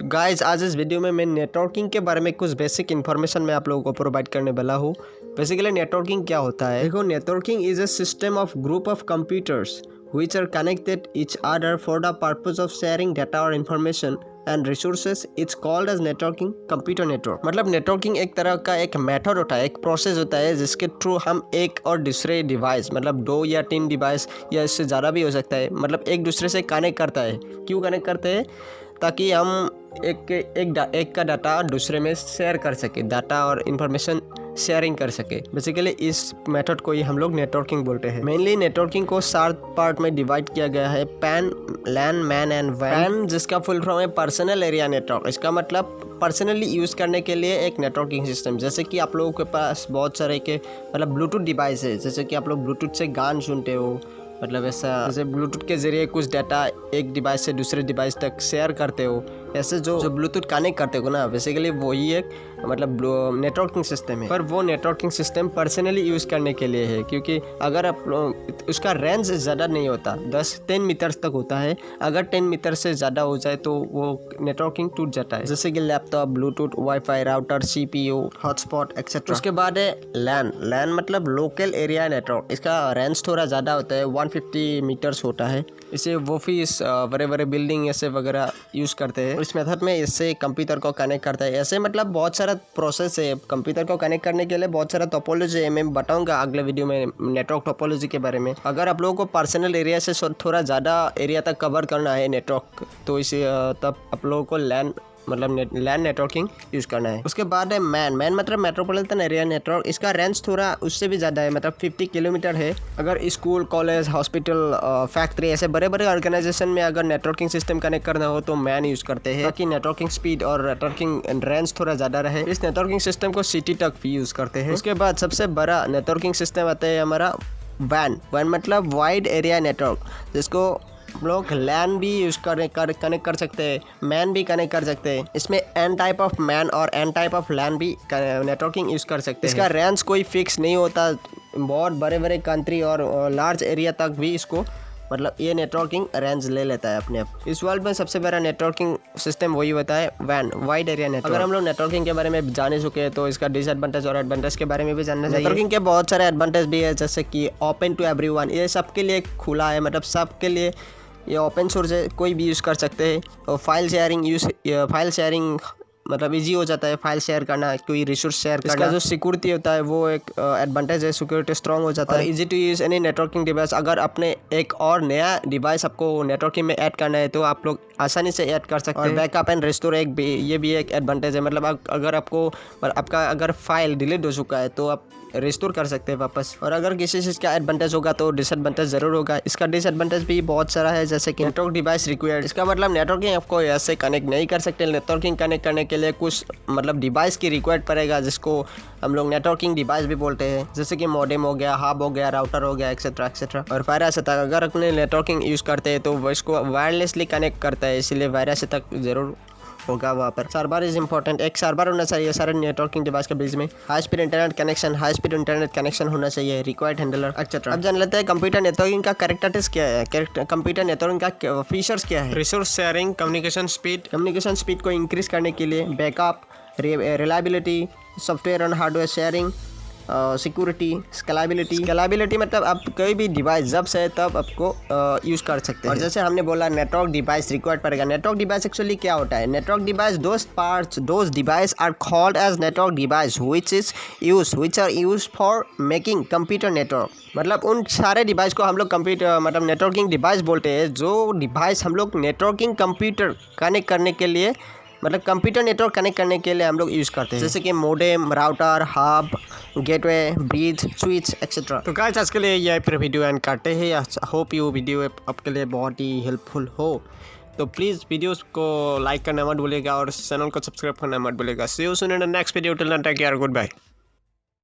Guys आज इस video में मैं नेटवर्किंग के बारे में कुछ बेसिक इन्फॉर्मेशन मैं आप लोगों को प्रोवाइड करने वाला हूँ। बेसिकली नेटवर्किंग क्या होता है, देखो networking is a system of group of computers which are connected each other for the purpose of sharing data or information and resources. It's called as networking, computer network। मतलब networking एक तरह का एक method होता है, एक process होता है जिसके थ्रू हम एक और दूसरे डिवाइस मतलब 2 या 3 डिवाइस या इससे ज़्यादा भी हो सकता है, मतलब एक दूसरे से कनेक्ट करता है। क्यों कनेक्ट करते हैं? ताकि हम एक का डाटा दूसरे में शेयर कर सके, डाटा और इन्फॉर्मेशन शेयरिंग कर सके। बेसिकली इस मेथड को ही हम लोग नेटवर्किंग बोलते हैं। मेनली नेटवर्किंग को 7 पार्ट में डिवाइड किया गया है, पैन, लैन, मैन एंड वैन, जिसका फुल फॉर्म है पर्सनल एरिया नेटवर्क। इसका मतलब पर्सनली यूज़ करने के लिए एक नेटवर्किंग सिस्टम। जैसे कि आप लोगों के पास बहुत सारे के मतलब ब्लूटूथ डिवाइस है, जैसे कि आप लोग ब्लूटूथ से गान सुनते हो, मतलब ऐसा जैसे ब्लूटूथ के ज़रिए कुछ डाटा एक डिवाइस से दूसरे डिवाइस तक शेयर करते हो, ऐसे जो ब्लूटूथ कनेक्ट करते हो ना, बेसिकली वही एक मतलब नेटवर्किंग सिस्टम है। पर वो नेटवर्किंग सिस्टम पर्सनली यूज़ करने के लिए है, क्योंकि अगर आप उसका रेंज ज़्यादा नहीं होता, 10-10 मीटर्स तक होता है। अगर 10 मीटर से ज़्यादा हो जाए तो वो नेटवर्किंग टूट जाता है, जैसे कि laptop, Bluetooth, wifi, router, CPU, hotspot etcetera. उसके बाद है लैन। लैन मतलब लोकल एरिया नेटवर्क। इसका रेंज थोड़ा ज़्यादा होता है, 150 मीटर्स होता है। इसे ऑफिस, बड़े बड़े बिल्डिंग ऐसे वगैरह यूज़ करते हैं। इस मेथड में इससे कंप्यूटर को कनेक्ट करता है। ऐसे मतलब बहुत सारा प्रोसेस है कंप्यूटर को कनेक्ट करने के लिए, बहुत सारा टोपोलॉजी है। मैं बताऊंगा अगले वीडियो में नेटवर्क टोपोलॉजी के बारे में। अगर आप लोगों को पर्सनल एरिया से थोड़ा ज़्यादा एरिया तक कवर करना है नेटवर्क, तो इसे तब आप लोगों को लैन लैन नेटवर्किंग यूज़ करना है। उसके बाद है मैन। मैन मतलब मेट्रोपॉलिटन एरिया नेटवर्क। इसका रेंज थोड़ा उससे भी ज़्यादा है, मतलब 50 किलोमीटर है। अगर स्कूल, कॉलेज, हॉस्पिटल, फैक्ट्री ऐसे बड़े बड़े ऑर्गेनाइजेशन में अगर नेटवर्किंग सिस्टम कनेक्ट करना हो तो मैन यूज़ करते हैं, ताकि नेटवर्किंग स्पीड और नेटवर्किंग रेंज थोड़ा ज़्यादा रहे। इस नेटवर्किंग सिस्टम को सिटी तक भी यूज़ करते हैं। उसके बाद सबसे बड़ा नेटवर्किंग सिस्टम आता है हमारा वैन। वैन मतलब वाइड एरिया नेटवर्क, जिसको हम लोग लैन भी यूज़ कनेक्ट कर सकते हैं, मैन भी कनेक्ट कर सकते हैं। इसमें एन टाइप ऑफ मैन और एन टाइप ऑफ लैन भी नेटवर्किंग यूज़ कर सकते हैं। इसका रेंज कोई फिक्स नहीं होता, बहुत बड़े बड़े कंट्री और लार्ज एरिया तक भी इसको मतलब ये नेटवर्किंग रेंज ले लेता है अपने आप। इस वर्ल्ड में सबसे बड़ा नेटवर्किंग सिस्टम वही होता है वैन, वाइड एरिया नेटवर्क। अगर हम लोग नेटवर्किंग के बारे में जाने चुके हैं तो इसका डिसएडवांटेज और एडवांटेज के बारे में भी जानना चाहिए। नेटवर्किंग के बहुत सारे एडवांटेज भी है, जैसे कि ओपन टू एवरीवन, ये सबके लिए खुला है, मतलब सबके लिए ये ओपन सोर्स है, कोई भी यूज़ कर सकते हैं। और फाइल शेयरिंग मतलब इजी हो जाता है, फाइल शेयर करना, कोई रिसोर्स शेयर करना। इसका जो सिक्योरिटी होता है वो एक एडवांटेज है, सिक्योरिटी स्ट्रॉन्ग हो जाता है। Easy to use any networking device. अगर अपने एक और नया डिवाइस आपको नेटवर्किंग में ऐड करना है तो आप लोग आसानी से ऐड कर सकते हैं। बैकअप एंड रिस्टोर ये भी एक एडवांटेज है, मतलब अगर आपका अगर फाइल डिलीट हो चुका है तो आप रिस्टोर कर सकते हैं वापस। और अगर किसी चीज़ का एडवांटेज होगा तो डिसएडवांटेज ज़रूर होगा। इसका डिसएडवांटेज भी बहुत सारा है, जैसे कि नेटवर्क डिवाइस रिक्वायर्ड। इसका मतलब नेटवर्किंग आपको ऐसे कनेक्ट नहीं कर सकते। नेटवर्किंग कनेक्ट करने के लिए कुछ मतलब डिवाइस की रिक्वायर्ड पड़ेगा, जिसको हम लोग नेटवर्किंग डिवाइस भी बोलते हैं, जैसे कि मॉडेम हो गया, हब हो गया, राउटर हो गया, एक्सेट्रा एक्सेट्रा। और वायरस तक अगर अपने नेटवर्किंग यूज़ करते हैं तो वो इसको वायरलेसली कनेक्ट करता है, इसलिए वायरस तक जरूर होगा वहाँ पर। सर्वर इज इंपॉर्टेंट, एक सर्वर होना चाहिए सारे नेटवर्किंग डिवाइस के बीच में। हाई स्पीड इंटरनेट कनेक्शन होना चाहिए, रिक्वायर्ड हैंडलर एक्सेट्रा। अब जान लेते हैं कंप्यूटर नेटवर्किंग का कैरेक्टरिस्टिक्स क्या है, कंप्यूटर नेटवर्किंग का फीचर्स क्या है। रिसोर्स शेयरिंग, कम्युनिकेशन स्पीड को इंक्रीज करने के लिए, बैकअप, रिलायबिलिटी, सॉफ्टवेयर और हार्डवेयर शेयरिंग, सिक्योरिटी, स्केलेबिलिटी मतलब आप कोई भी डिवाइस जब से तब आपको यूज़ कर सकते हैं। और जैसे हमने बोला नेटवर्क डिवाइस रिक्वायर्ड पड़ेगा। नेटवर्क डिवाइस एक्चुअली क्या होता है? Network device those device are called as network device which are used for making computer network. मतलब उन सारे डिवाइस को हम लोग कंप्यूटर मतलब नेटवर्किंग डिवाइस बोलते हैं, जो डिवाइस हम लोग नेटवर्किंग कंप्यूटर कनेक्ट करने के लिए मतलब कंप्यूटर नेटवर्क कनेक्ट करने के लिए हम लोग यूज़ करते हैं, जैसे कि modem, router, hub, gateway, bridge, switch etcetera. तो गाइस आज के लिए यह फिर वीडियो एंड करते हैं। होप यू वीडियो आपके लिए बहुत ही हेल्पफुल हो, तो प्लीज़ वीडियोस को लाइक करना मत भूलिएगा और चैनल को सब्सक्राइब करना मत भूलिएगा। See you soon in the next video. Till then take care, good bye.